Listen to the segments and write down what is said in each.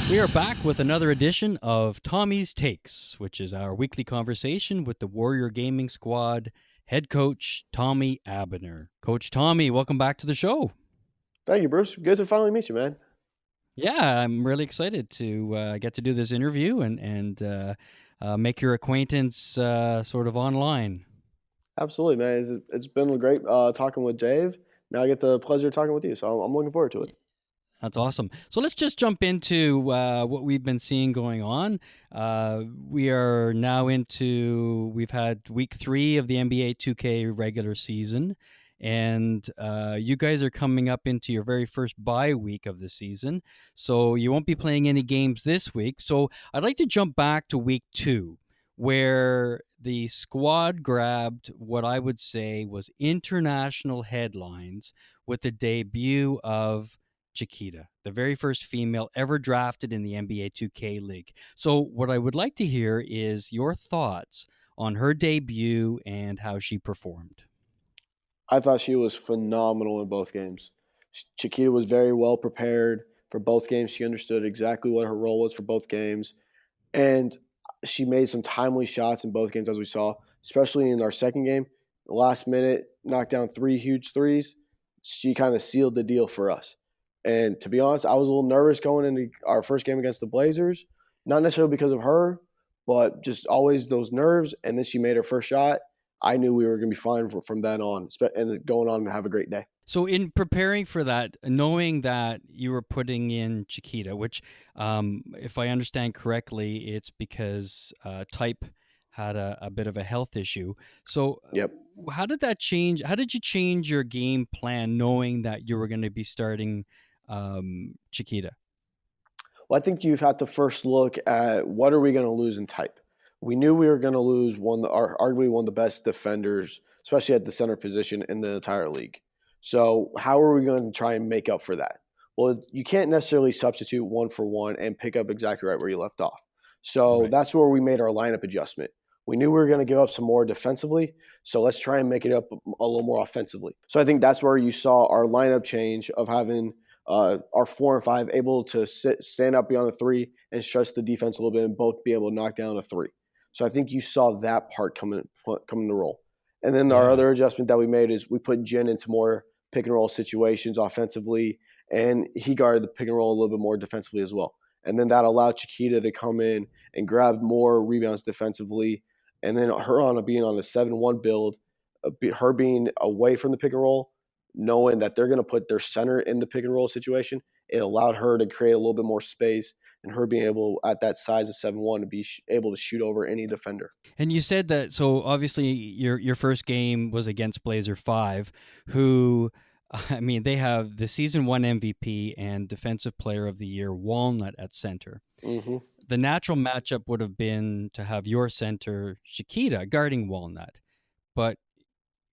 We are back with another edition of Tommy's Takes, which is our weekly conversation with the Warrior Gaming Squad head coach, Tommy Abner. Coach Tommy, welcome back to the show. Thank you, Bruce. Good to finally meet you, man. Yeah, I'm really excited to get to do this interview and make your acquaintance sort of online. Absolutely, man. It's been great talking with Dave. Now I get the pleasure of talking with you, so I'm looking forward to it. That's awesome. So let's just jump into what we've been seeing going on. We are now we've had week 3 of the NBA 2K regular season, and you guys are coming up into your very first bye week of the season. So you won't be playing any games this week. So I'd like to jump back to week 2, where the squad grabbed what I would say was international headlines with the debut of Chiquita, the very first female ever drafted in the NBA 2K League. So, what I would like to hear is your thoughts on her debut and how she performed. I thought she was phenomenal in both games. Chiquita was very well prepared for both games. She understood exactly what her role was for both games, and she made some timely shots in both games, as we saw, especially in our second game. The last minute, knocked down 3 huge threes. She kind of sealed the deal for us. And to be honest, I was a little nervous going into our first game against the Blazers, not necessarily because of her, but just always those nerves. And then she made her first shot. I knew we were going to be fine from then on and going on and have a great day. So, in preparing for that, knowing that you were putting in Chiquita, which, if I understand correctly, it's because Type had a bit of a health issue. So, Yep. how did that change? How did you change your game plan knowing that you were going to be starting Chiquita? Well, I think you've had to first look at what are we going to lose in type. We knew we were going to lose arguably one of the best defenders, especially at the center position in the entire league. So how are we going to try and make up for that? Well, you can't necessarily substitute one for one and pick up exactly right where you left off. So Right. that's where we made our lineup adjustment. We knew we were going to give up some more defensively, so let's try and make it up a little more offensively. So I think that's where you saw our lineup change of having our 4 and 5 able to stand up beyond the three and stretch the defense a little bit and both be able to knock down a three. So I think you saw that part come to roll. And then our Yeah. other adjustment that we made is we put Jin into more pick and roll situations offensively, and he guarded the pick and roll a little bit more defensively as well. And then that allowed Chiquita to come in and grab more rebounds defensively. And then her being on a 7-1 build, her being away from the pick and roll, knowing that they're going to put their center in the pick and roll situation, it allowed her to create a little bit more space and her being able at that size of 7-1 to be able to shoot over any defender. And you said that, so obviously your first game was against Blazer 5, who, I mean, they have the season 1 MVP and defensive player of the year Walnut at center. Mm-hmm. The natural matchup would have been to have your center Chiquita guarding Walnut, but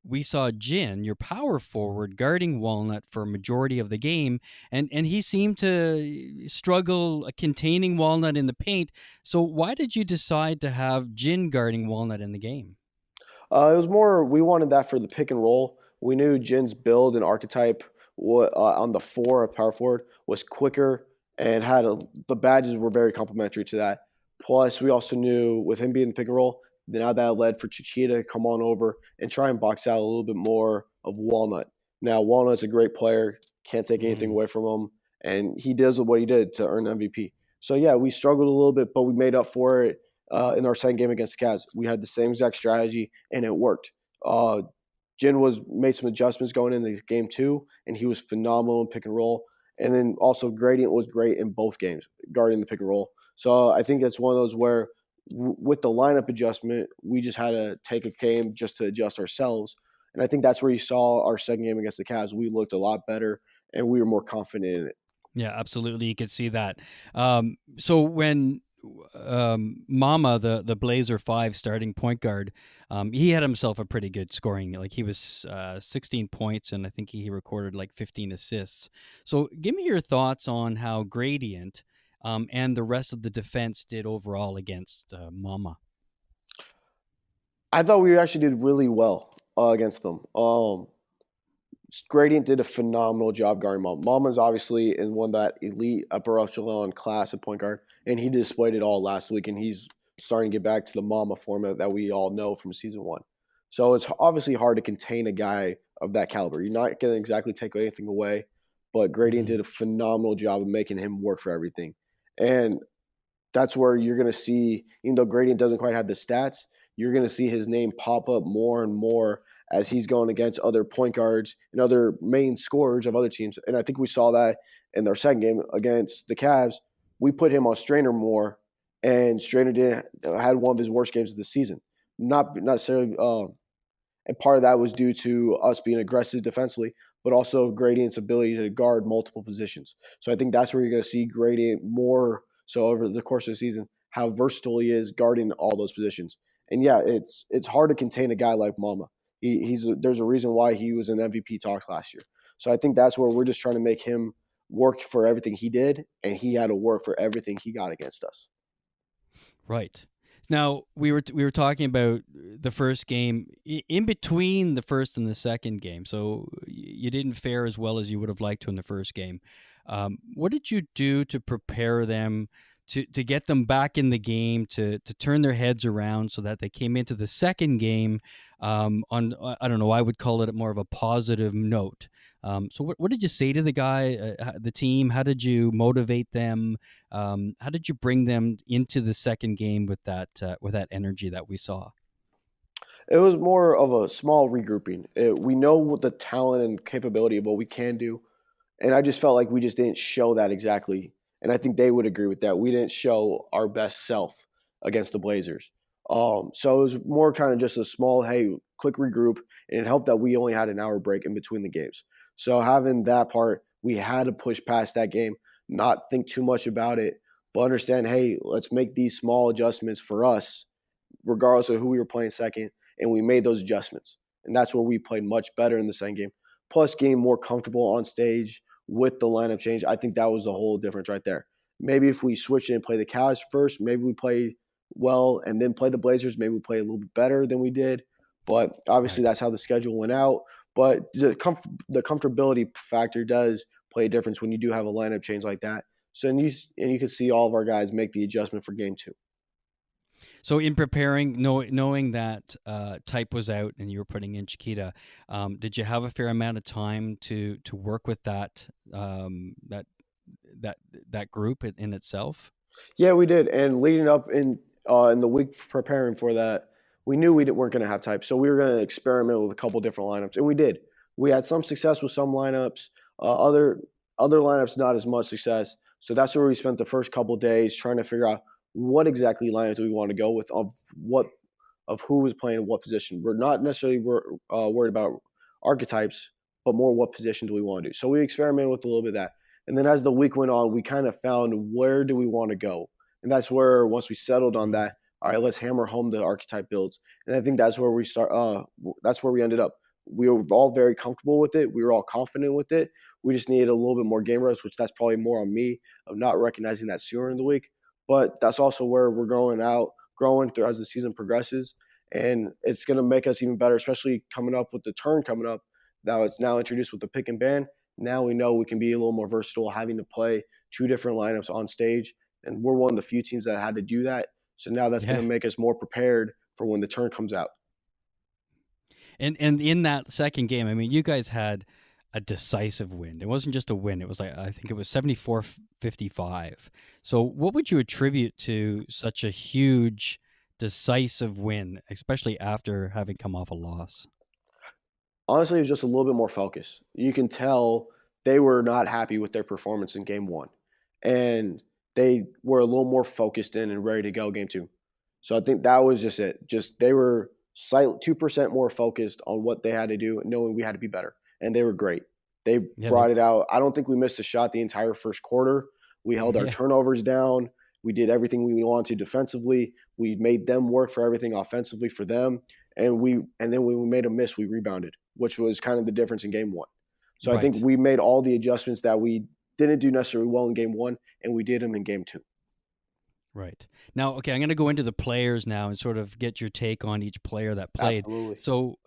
we saw Jin, your power forward, guarding Walnut for a majority of the game, and he seemed to struggle containing Walnut in the paint. So why did you decide to have Jin guarding Walnut in the game? It was more we wanted that for the pick and roll. We knew Jin's build and archetype on the four, a power forward, was quicker and the badges were very complementary to that. Plus, we also knew with him being the pick and roll, now that led for Chiquita to come on over and try and box out a little bit more of Walnut. Now, Walnut's a great player, can't take anything Mm. away from him, and he does what he did to earn MVP. So, yeah, we struggled a little bit, but we made up for it in our second game against the Cavs. We had the same exact strategy, and it worked. Jin made some adjustments going into game 2, and he was phenomenal in pick and roll. And then also Gradient was great in both games, guarding the pick and roll. So I think that's one of those where with the lineup adjustment, we just had to take a game just to adjust ourselves. And I think that's where you saw our second game against the Cavs. We looked a lot better, and we were more confident in it. Yeah, absolutely. You could see that. So when Mama, the Blazer 5 starting point guard, he had himself a pretty good scoring. Like he was 16 points, and I think he recorded like 15 assists. So give me your thoughts on how Gradient and the rest of the defense did overall against Mama. I thought we actually did really well against them. Gradient did a phenomenal job guarding Mama. Mama's obviously in one of that elite upper echelon class at point guard, and he displayed it all last week, and he's starting to get back to the Mama format that we all know from season one. So it's obviously hard to contain a guy of that caliber. You're not going to exactly take anything away, but Gradient Mhm. did a phenomenal job of making him work for everything. And that's where you're going to see, even though Gradient doesn't quite have the stats, you're going to see his name pop up more and more as he's going against other point guards and other main scorers of other teams. And I think we saw that in their second game against the Cavs. We put him on Strainer more, and Strainer had one of his worst games of the season. Not necessarily, and part of that was due to us being aggressive defensively, but also Gradient's ability to guard multiple positions. So I think that's where you're going to see Gradient more so over the course of the season, how versatile he is guarding all those positions. And yeah, it's hard to contain a guy like Mama. There's a reason why he was in MVP talks last year. So I think that's where we're just trying to make him work for everything he did, and he had to work for everything he got against us. Right. Now we were talking about the first game in between the first and the second game. So you didn't fare as well as you would have liked to in the first game. What did you do to prepare them to get them back in the game to turn their heads around so that they came into the second game on I don't know, I would call it more of a positive note. So what did you say to the guy, the team? How did you motivate them? How did you bring them into the second game with that energy that we saw? It was more of a small regrouping. We know what the talent and capability of what we can do, and I just felt like we just didn't show that exactly. And I think they would agree with that. We didn't show our best self against the Blazers. So it was more kind of just a small, hey, quick regroup, and it helped that we only had an hour break in between the games. So having that part, we had to push past that game, not think too much about it, but understand, hey, let's make these small adjustments for us, regardless of who we were playing second, and we made those adjustments. And that's where we played much better in the second game. Plus, getting more comfortable on stage with the lineup change. I think that was the whole difference right there. Maybe if we switch and play the Cavs first, maybe we play well and then play the Blazers. Maybe we play a little bit better than we did. But obviously, Right. that's how the schedule went out. But the comfortability factor does play a difference when you do have a lineup change like that. So and you can see all of our guys make the adjustment for game two. So in preparing, knowing that Type was out and you were putting in Chiquita, did you have a fair amount of time to work with that that that group in itself? Yeah, we did. And leading up in the week preparing for that, we knew weren't going to have type, so we were going to experiment with a couple different lineups, and we did. We had some success with some lineups, other lineups not as much success. So that's where we spent the first couple days trying to figure out what exactly lineups do we want to go with, of who was playing in what position. We're not necessarily worried about archetypes, but more what position do we want to do. So we experimented with a little bit of that. And then as the week went on, we kind of found where do we want to go. And that's where once we settled on Mhm. that, all right, let's hammer home the archetype builds. And I think that's where we start. That's where we ended up. We were all very comfortable with it. We were all confident with it. We just needed a little bit more game reps, which that's probably more on me of not recognizing that sooner in the week. But that's also where we're growing through as the season progresses, and it's going to make us even better, especially coming up with the turn coming up. Now it's now introduced with the pick and ban. Now we know we can be a little more versatile, having to play two different lineups on stage, and we're one of the few teams that had to do that. So now that's going Yeah. to make us more prepared for when the turn comes out. And in that second game, I mean, you guys had a decisive win. It wasn't just a win. It was like I think it was 74-55. So what would you attribute to such a huge decisive win, especially after having come off a loss? Honestly, it was just a little bit more focus. You can tell they were not happy with their performance in game one, and they were a little more focused in and ready to go game two. So I think that was just it. Just they were slightly 2% more focused on what they had to do, knowing we had to be better, and they were great. They Yeah, brought it out. I don't think we missed a shot the entire first quarter. We held our yeah, turnovers down. We did everything we wanted to defensively. We made them work for everything offensively for them, and then when we made a miss, we rebounded, which was kind of the difference in game one. So I think right. we made all the adjustments that we didn't do necessarily well in game one, and we did them in game two. Right. Now, okay, I'm going to go into the players now and sort of get your take on each player that played. Absolutely. So,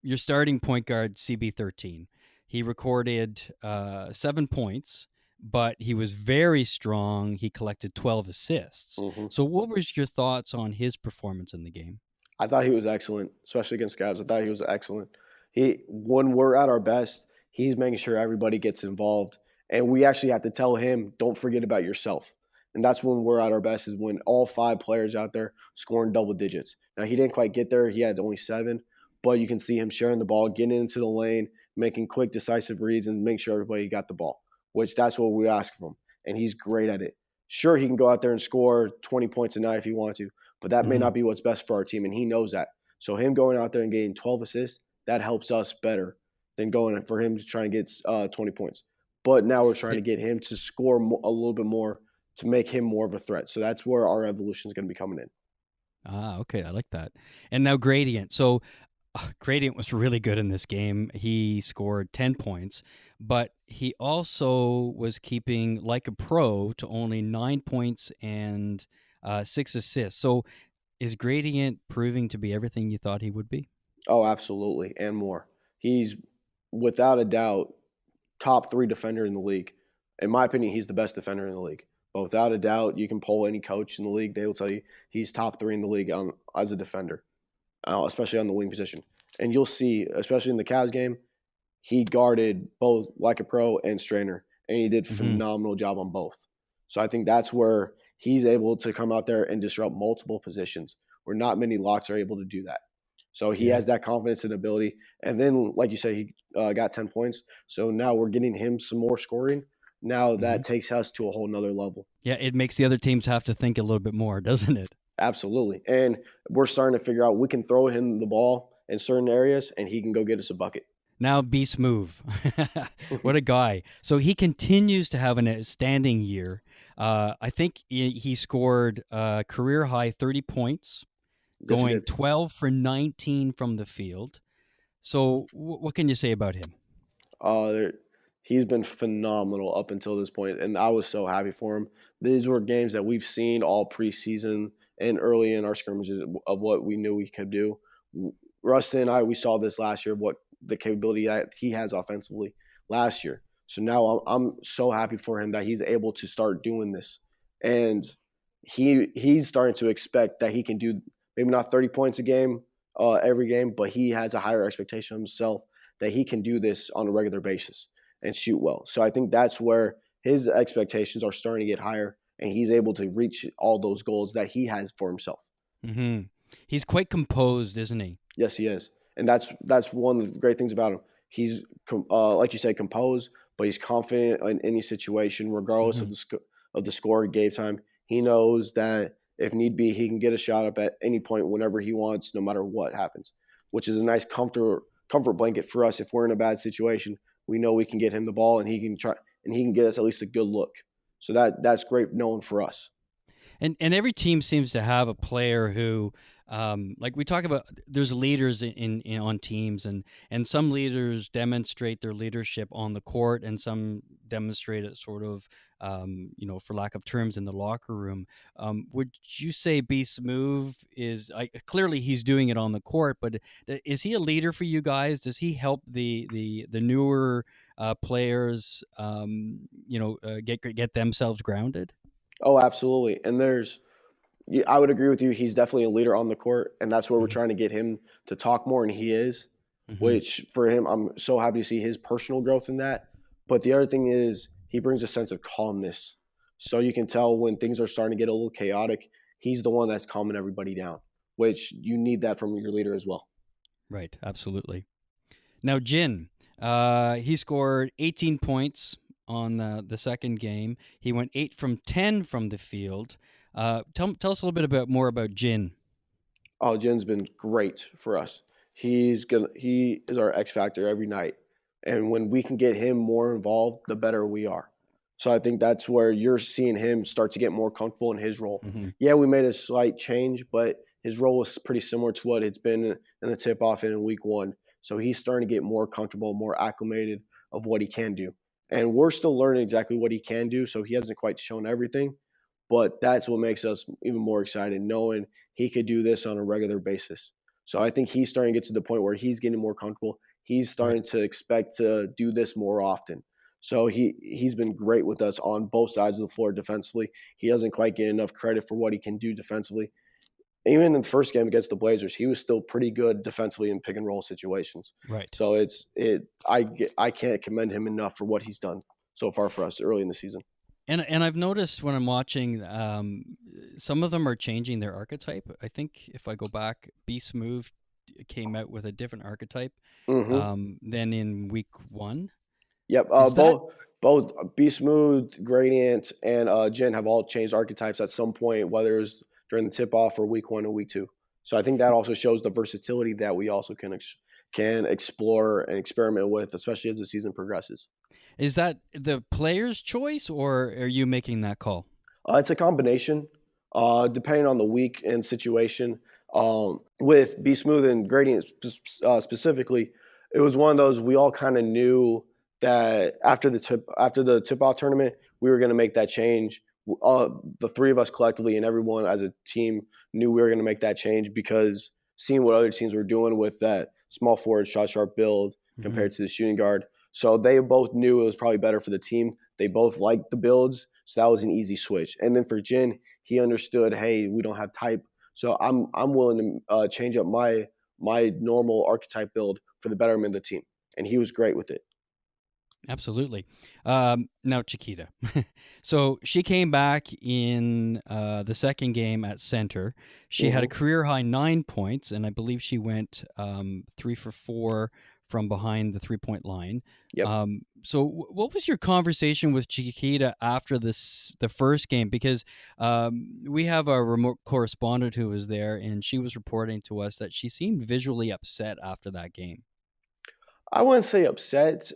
your starting point guard, CB13. He recorded 7 points, but he was very strong. He collected 12 assists. Hmm. So, what was your thoughts on his performance in the game? I thought he was excellent, especially against Cavs. I thought he was excellent. When we're at our best, he's making sure everybody gets involved, and we actually have to tell him, "Don't forget about yourself." And that's when we're at our best, is when all 5 players out there scoring double digits. Now he didn't quite get there; he had only 7, but you can see him sharing the ball, getting into the lane, making quick, decisive reads, and make sure everybody got the ball. Which that's what we ask from him, and he's great at it. Sure, he can go out there and score 20 points a night if he wants to, but that may Hmm. not be what's best for our team, and he knows that. So him going out there and getting 12 assists, that helps us better than going for him to try and get 20 points. But now we're trying to get him to score a little bit more to make him more of a threat. So that's where our evolution is going to be coming in. Okay, I like that. And now Gradient. So Gradient was really good in this game. He scored 10 points, but he also was keeping like a pro to only 9 points and 6 assists. So is Gradient proving to be everything you thought he would be? Oh, absolutely, and more. He's without a doubt top 3 defender in the league. In my opinion, he's the best defender in the league. But without a doubt, you can poll any coach in the league; they will tell you he's top 3 in the league as a defender, especially on the wing position. And you'll see, especially in the Cavs game, he guarded both like a pro and Strainer, and he did a Hmm. phenomenal job on both. So I think that's where he's able to come out there and disrupt multiple positions, where not many locks are able to do that. So he Yeah. has that confidence and ability. And then, like you say, he got 10 points. So now we're getting him some more scoring. Now Hmm. that takes us to a whole nother level. Yeah, it makes the other teams have to think a little bit more, doesn't it? Absolutely. And we're starting to figure out we can throw him the ball in certain areas and he can go get us a bucket. Now Beast Move. What a guy. So he continues to have an outstanding year. I think he scored a career high 30 points, Yes, he going did. 12 for 19 from the field. So what can you say about him? Uh, he's been phenomenal up until this point, and I was so happy for him. These were games that we've seen all preseason and early in our scrimmages of what we knew he could do. Rustin and I, we saw this last year, what the capability that he has offensively last year. So now I'm so happy for him that he's able to start doing this, and he's starting to expect that he can do maybe not 30 points a game every game, but he has a higher expectation of himself that he can do this on a regular basis and shoot well. So I think that's where his expectations are starting to get higher, and he's able to reach all those goals that he has for himself. Hmm. He's quite composed, isn't he? Yes, he is, and that's one of the great things about him. He's like you say, composed, but he's confident in any situation, regardless Hmm. of the score game time. He knows that if need be, he can get a shot up at any point whenever he wants, no matter what happens, which is a nice comfort blanket for us. If we're in a bad situation, we know we can get him the ball, and he can get us at least a good look. So that's great knowing for us. And every team seems to have a player who like we talk about, there's leaders on teams, and some leaders demonstrate their leadership on the court, and some demonstrate it sort of for lack of terms, in the locker room. Would you say Beast Move is, clearly he's doing it on the court, but is he a leader for you guys? Does he help the newer players get themselves grounded? Oh, absolutely. And yeah, I would agree with you. He's definitely a leader on the court, and that's where we're Hmm. trying to get him to talk more, and he is. Hmm. Which for him, I'm so happy to see his personal growth in that. But the other thing is, he brings a sense of calmness. So you can tell when things are starting to get a little chaotic, he's the one that's calming everybody down, which you need that from your leader as well. Right, absolutely. Now, Jin, he scored 18 points on the second game. He went 8 from 10 from the field. Tell us a little bit more about Jin. Oh, Jen's been great for us. He is our X factor every night, and when we can get him more involved, the better we are. So I think that's where you're seeing him start to get more comfortable in his role. Hmm. Yeah, we made a slight change, but his role was pretty similar to what it's been in the tip off in week one. So he's starting to get more comfortable, more acclimated of what he can do. And we're still learning exactly what he can do. So he hasn't quite shown everything, but that's what makes us even more excited, knowing he could do this on a regular basis. So I think he's starting to get to the point where he's getting more comfortable. He's Right. starting to expect to do this more often. So he's been great with us on both sides of the floor defensively. He doesn't quite get enough credit for what he can do defensively. Even in the first game against the Blazers, he was still pretty good defensively in pick and roll situations. Right. So I can't commend him enough for what he's done so far for us early in the season. And I've noticed when I'm watching, some of them are changing their archetype. I think if I go back, Be Smooth came out with a different archetype Mm-hmm. than in week one. Yep. Is that Both Be Smooth, Gradient, and Jen have all changed archetypes at some point, whether it's during the tip off or week 1 or week 2. So I think that also shows the versatility that we also can explore and experiment with, especially as the season progresses. is that the player's choice, or are you making that call? It's a combination, depending on the week and situation. With Be Smooth and Gradient specifically, it was one of those we all kind of knew that after the tip off tournament, we were going to make that change. The three of us collectively and everyone as a team knew we were going to make that change because seeing what other teams were doing with that small forward shot sharp build Hmm. compared to the shooting guard. So they both knew it was probably better for the team. They both liked the builds, so that was an easy switch. And then for Jin, he understood, hey, we don't have type, so I'm willing to change up my normal archetype build for the betterment of the team, and he was great with it. Absolutely. Now Chiquita. So she came back in the second game at center. She had a Hmm. career high 9 points, and I believe she went 3 for 4 from behind the 3 point line. Yep. So what was your conversation with Chiquita after the first game? Because we have a remote correspondent who was there, and she was reporting to us that she seemed visually upset after that game. I wouldn't say upset.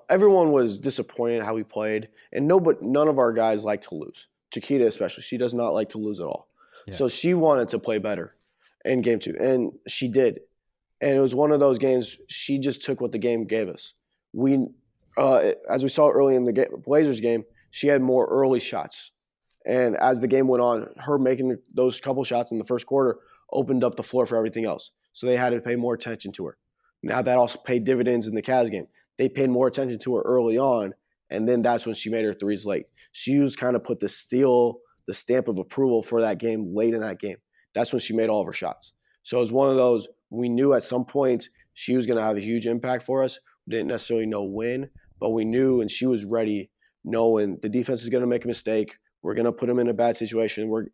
Everyone was disappointed how we played, and none of our guys like to lose. Chiquita especially, she does not like to lose at all. Yeah. So she wanted to play better in game 2, and she did. And it was one of those games. She just took what the game gave us. We, as we saw early in the Blazers game, she had more early shots, and as the game went on, her making those couple shots in the first quarter opened up the floor for everything else. So they had to pay more attention to her. Now that also paid dividends in the Cavs game. They paid more attention to her early on, and then that's when she made her threes late. She was kind of put the stamp of approval for that game late in that game. That's when she made all of her shots. So it was one of those we knew at some point she was going to have a huge impact for us. We didn't necessarily know when, but we knew, and she was ready, knowing the defense is going to make a mistake. We're going to put them in a bad situation. We're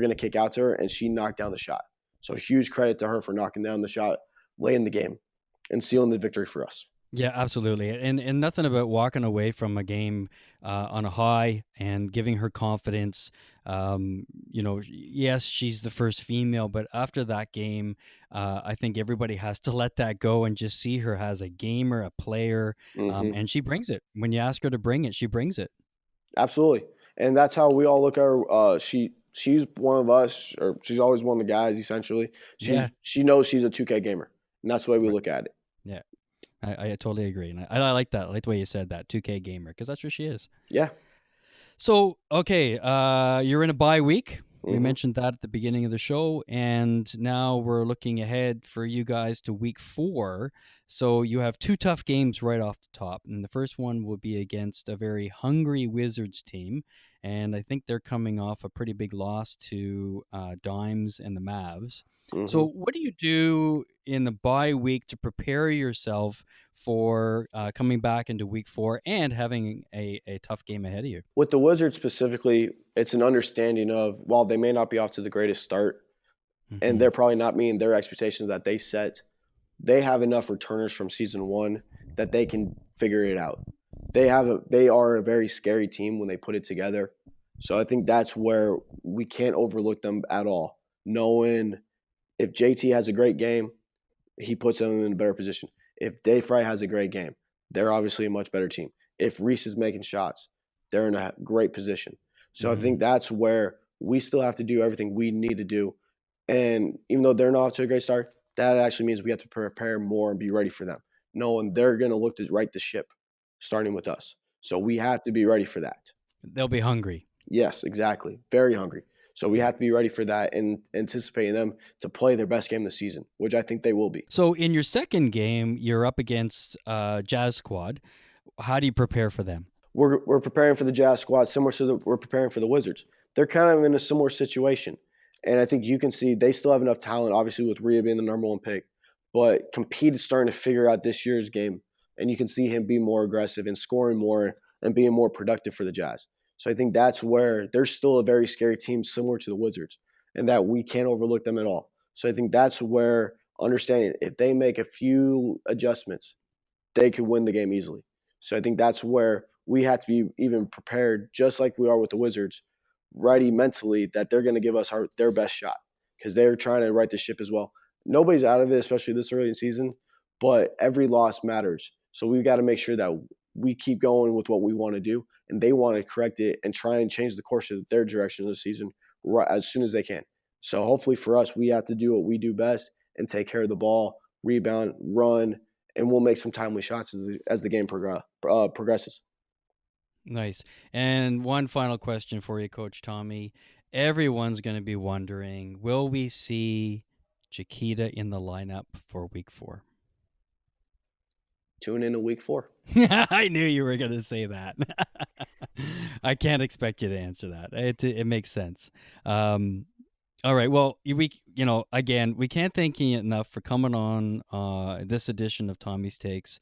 going to kick out to her, and she knocked down the shot. So huge credit to her for knocking down the shot late in the game and sealing the victory for us. Yeah, absolutely. And nothing about walking away from a game on a high and giving her confidence. Yes, she's the first female, but after that game, I think everybody has to let that go and just see her as a gamer, a player, Hmm. and she brings it. When you ask her to bring it, she brings it. Absolutely, and that's how we all look at her. She's one of us, or she's always one of the guys. Essentially, Yeah, she knows she's a 2K gamer, and that's the way we right. look at it. Yeah, I totally agree, and I like that. I like the way you said that, 2K gamer, because that's what she is. Yeah. So, okay, you're in a bye week. We Hmm. mentioned that at the beginning of the show, and now we're looking ahead for you guys to week 4. So you have 2 tough games right off the top, and the first one will be against a very hungry Wizards team, and I think they're coming off a pretty big loss to Dimes and the Mavs. So, Hmm. what do you do in the bye week to prepare yourself for coming back into week 4 and having a tough game ahead of you? With the Wizards specifically, it's an understanding of while they may not be off to the greatest start, and Hmm. they're probably not meeting their expectations that they set, they have enough returners from season 1 that they can figure it out. They are a very scary team when they put it together. So I think that's where we can't overlook them at all. Knowing if JT has a great game, he puts them in a better position. If Dave Fry has a great game, they're obviously a much better team. If Reese is making shots, they're in a great position. So I Hmm. think that's where we still have to do everything we need to do. And even though they're not off to a great start, that actually means we have to prepare more and be ready for them, knowing they're going to look to right the ship, starting with us. So we have to be ready for that. They'll be hungry. Yes, exactly. Very hungry. So we have to be ready for that and anticipating them to play their best game this season, which I think they will be. So in your second game, you're up against Jazz Squad. How do you prepare for them? We're preparing for the Jazz squad similar to we're preparing for the Wizards. They're kind of in a similar situation, and I think you can see they still have enough talent. Obviously, with Rhea being the number one pick, but Compete is starting to figure out this year's game, and you can see him being more aggressive and scoring more and being more productive for the Jazz. So I think that's where they're still a very scary team, similar to the Wizards, and that we can't overlook them at all. So I think that's where understanding if they make a few adjustments, they could win the game easily. So I think that's where we have to be even prepared, just like we are with the Wizards, ready mentally that they're going to give us their best shot because they're trying to right the ship as well. Nobody's out of it, especially this early in the season, but every loss matters. So we've got to make sure that we keep going with what we want to do, and they want to correct it and try and change the course of their direction of the season right, as soon as they can. So hopefully for us, we have to do what we do best and take care of the ball, rebound, run, and we'll make some timely shots as the game progresses. Nice. And one final question for you, Coach Tommy. Everyone's going to be wondering, will we see Chiquita in the lineup for week 4? Tune in to week 4. I knew you were going to say that. I can't expect you to answer that. It makes sense. All right. Well, again, we can't thank you enough for coming on this edition of Tommy's Takes.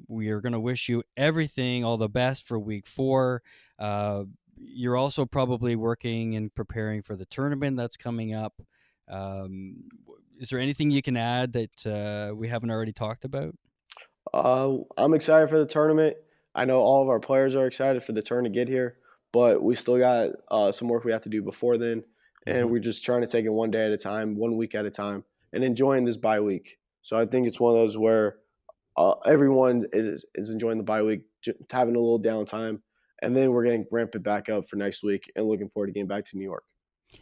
We are going to wish you everything, all the best for week 4. You're also probably working and preparing for the tournament that's coming up. Is there anything you can add that we haven't already talked about? I'm excited for the tournament. I know all of our players are excited for the turn to get here, but we still got some work we have to do before then. And we're just trying to take it one day at a time, 1 week at a time, and enjoying this bye week. So I think it's one of those where everyone is enjoying the bye week, having a little downtime, and then we're going to ramp it back up for next week and looking forward to getting back to New York.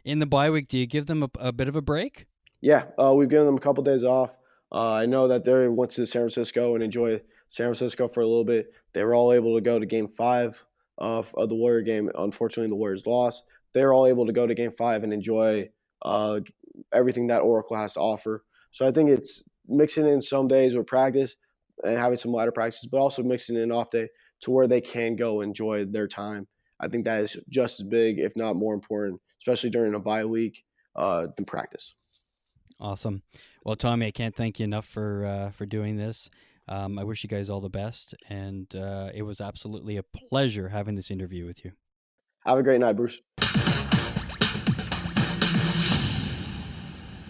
In the bye week, do you give them a bit of a break? Yeah, we've given them a couple days off. I know that they went to San Francisco and enjoy San Francisco for a little bit. They were all able to go to Game 5 of the Warrior game. Unfortunately, the Warriors lost. They were all able to go to Game 5 and enjoy everything that Oracle has to offer. So I think it's mixing in some days with practice and having some lighter practices, but also mixing in an off day to where they can go enjoy their time. I think that is just as big, if not more important, especially during a bye week, than practice. Awesome. Well, Tommy, I can't thank you enough for doing this. I wish you guys all the best, and it was absolutely a pleasure having this interview with you. Have a great night, Bruce.